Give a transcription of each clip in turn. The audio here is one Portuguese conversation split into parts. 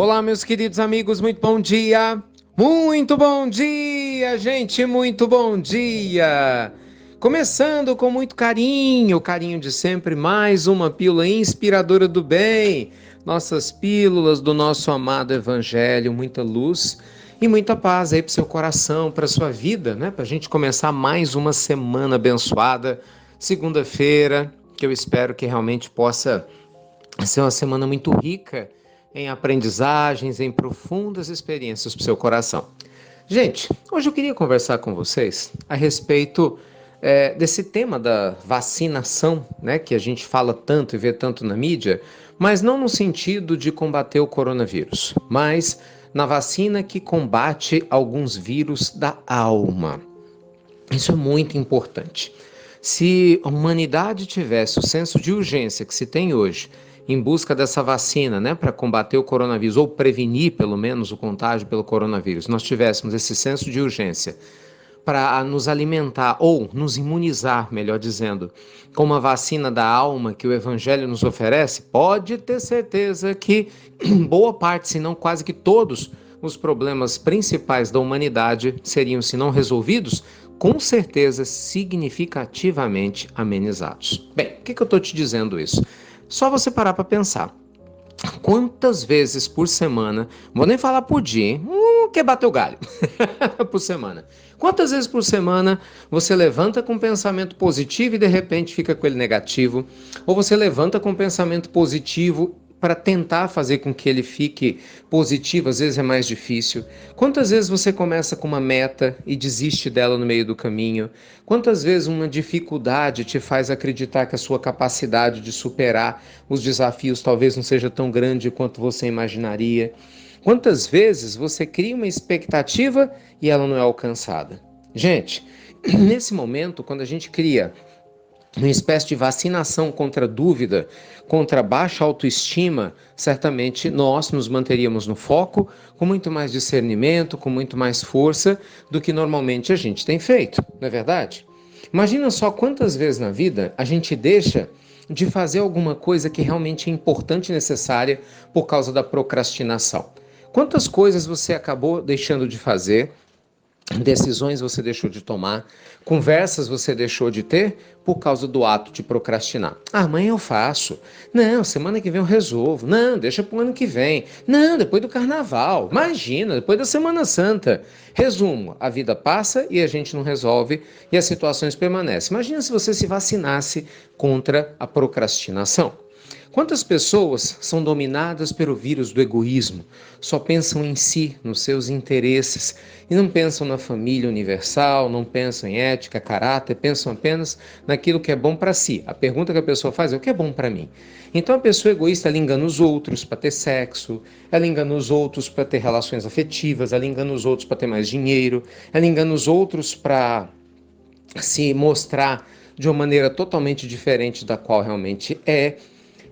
Olá, meus queridos amigos, muito bom dia! Muito bom dia, gente, muito bom dia! Começando com muito carinho, o carinho de sempre, mais uma pílula inspiradora do bem. Nossas pílulas do nosso amado Evangelho, muita luz e muita paz aí para o seu coração, para a sua vida, né? Para a gente começar mais uma semana abençoada, segunda-feira, que eu espero que realmente possa ser uma semana muito rica em aprendizagens, em profundas experiências para o seu coração. Gente, hoje eu queria conversar com vocês a respeito desse tema da vacinação, né, que a gente fala tanto e vê tanto na mídia, mas não no sentido de combater o coronavírus, mas na vacina que combate alguns vírus da alma. Isso é muito importante. Se a humanidade tivesse o senso de urgência que se tem hoje, em busca dessa vacina, né, para combater o coronavírus, ou prevenir pelo menos o contágio pelo coronavírus, nós tivéssemos esse senso de urgência para nos alimentar, ou nos imunizar, melhor dizendo, com uma vacina da alma que o Evangelho nos oferece, pode ter certeza que boa parte, se não quase que todos, os problemas principais da humanidade seriam, se não resolvidos, com certeza significativamente amenizados. Bem, por que eu estou te dizendo isso? Só você parar para pensar. Quantas vezes por semana, não vou nem falar por dia, hein? Que bateu o galho, por semana. Quantas vezes por semana você levanta com um pensamento positivo e de repente fica com ele negativo? Ou você levanta com um pensamento positivo para tentar fazer com que ele fique positivo, às vezes é mais difícil. Quantas vezes você começa com uma meta e desiste dela no meio do caminho? Quantas vezes uma dificuldade te faz acreditar que a sua capacidade de superar os desafios talvez não seja tão grande quanto você imaginaria? Quantas vezes você cria uma expectativa e ela não é alcançada? Gente, nesse momento, quando a gente cria uma espécie de vacinação contra a dúvida, contra a baixa autoestima, certamente nós nos manteríamos no foco, com muito mais discernimento, com muito mais força do que normalmente a gente tem feito, não é verdade? Imagina só quantas vezes na vida a gente deixa de fazer alguma coisa que realmente é importante e necessária por causa da procrastinação. Quantas coisas você acabou deixando de fazer, decisões você deixou de tomar, conversas você deixou de ter por causa do ato de procrastinar. Ah, amanhã eu faço. Não, semana que vem eu resolvo. Não, deixa para o ano que vem. Não, depois do carnaval. Imagina, depois da Semana Santa. Resumo, a vida passa e a gente não resolve e as situações permanecem. Imagina se você se vacinasse contra a procrastinação. Quantas pessoas são dominadas pelo vírus do egoísmo? Só pensam em si, nos seus interesses, e não pensam na família universal, não pensam em ética, caráter, pensam apenas naquilo que é bom para si. A pergunta que a pessoa faz é: o que é bom para mim? Então a pessoa egoísta, ela engana os outros para ter sexo, ela engana os outros para ter relações afetivas, ela engana os outros para ter mais dinheiro, ela engana os outros para se mostrar de uma maneira totalmente diferente da qual realmente é.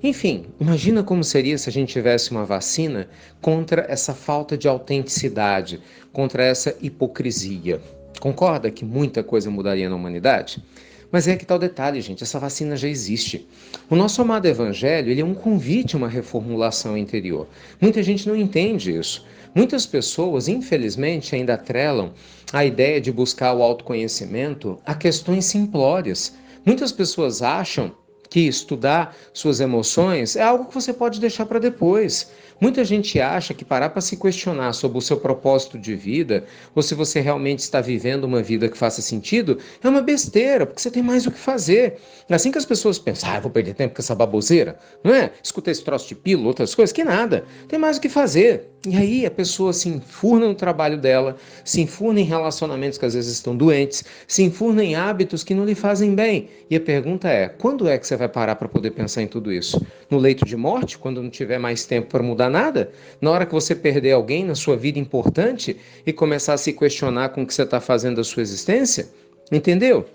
Enfim, imagina como seria se a gente tivesse uma vacina contra essa falta de autenticidade, contra essa hipocrisia. Concorda que muita coisa mudaria na humanidade? Mas é que tal detalhe, gente, essa vacina já existe. O nosso amado evangelho, ele é um convite a uma reformulação interior. Muita gente não entende isso. Muitas pessoas, infelizmente, ainda atrelam a ideia de buscar o autoconhecimento a questões simplórias. Muitas pessoas acham que estudar suas emoções é algo que você pode deixar para depois. Muita gente acha que parar para se questionar sobre o seu propósito de vida, ou se você realmente está vivendo uma vida que faça sentido, é uma besteira, porque você tem mais o que fazer. É assim que as pessoas pensam: eu vou perder tempo com essa baboseira, não é? Escuta esse troço de pílula, outras coisas, que nada. Tem mais o que fazer. E aí a pessoa se enfurna no trabalho dela, se enfurna em relacionamentos que às vezes estão doentes, se enfurna em hábitos que não lhe fazem bem. E a pergunta é: quando é que você vai parar para poder pensar em tudo isso? No leito de morte, quando não tiver mais tempo para mudar nada? Na hora que você perder alguém na sua vida importante e começar a se questionar com o que você está fazendo da sua existência? Entendeu?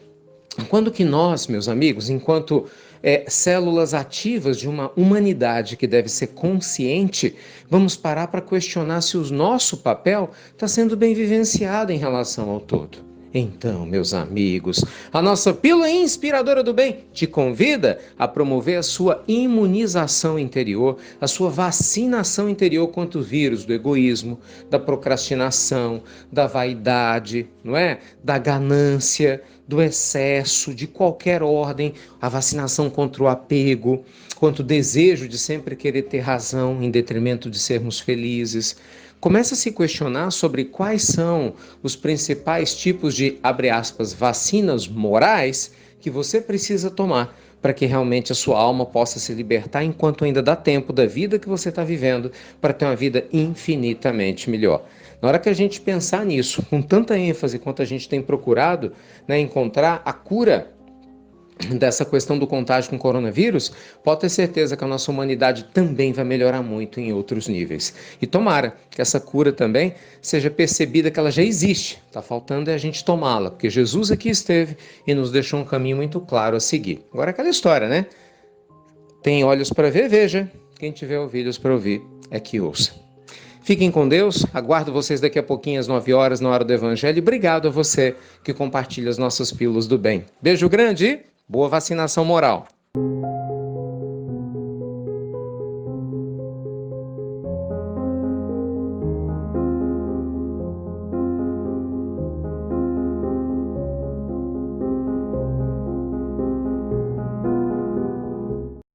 Quando que nós, meus amigos, enquanto células ativas de uma humanidade que deve ser consciente, vamos parar para questionar se o nosso papel está sendo bem vivenciado em relação ao todo? Então, meus amigos, a nossa pílula inspiradora do bem te convida a promover a sua imunização interior, a sua vacinação interior contra o vírus do egoísmo, da procrastinação, da vaidade, não é? Da ganância, do excesso, de qualquer ordem, a vacinação contra o apego, contra o desejo de sempre querer ter razão em detrimento de sermos felizes. Começa a se questionar sobre quais são os principais tipos de, abre aspas, vacinas morais que você precisa tomar para que realmente a sua alma possa se libertar enquanto ainda dá tempo da vida que você está vivendo para ter uma vida infinitamente melhor. Na hora que a gente pensar nisso, com tanta ênfase quanto a gente tem procurado, né, encontrar a cura dessa questão do contágio com coronavírus, pode ter certeza que a nossa humanidade também vai melhorar muito em outros níveis. E tomara que essa cura também seja percebida que ela já existe. Está faltando é a gente tomá-la, porque Jesus aqui esteve e nos deixou um caminho muito claro a seguir. Agora aquela história, né? Tem olhos para ver, veja. Quem tiver ouvidos para ouvir, é que ouça. Fiquem com Deus, aguardo vocês daqui a pouquinho às 9 horas na hora do Evangelho e obrigado a você que compartilha as nossas pílulas do bem. Beijo grande e boa vacinação moral.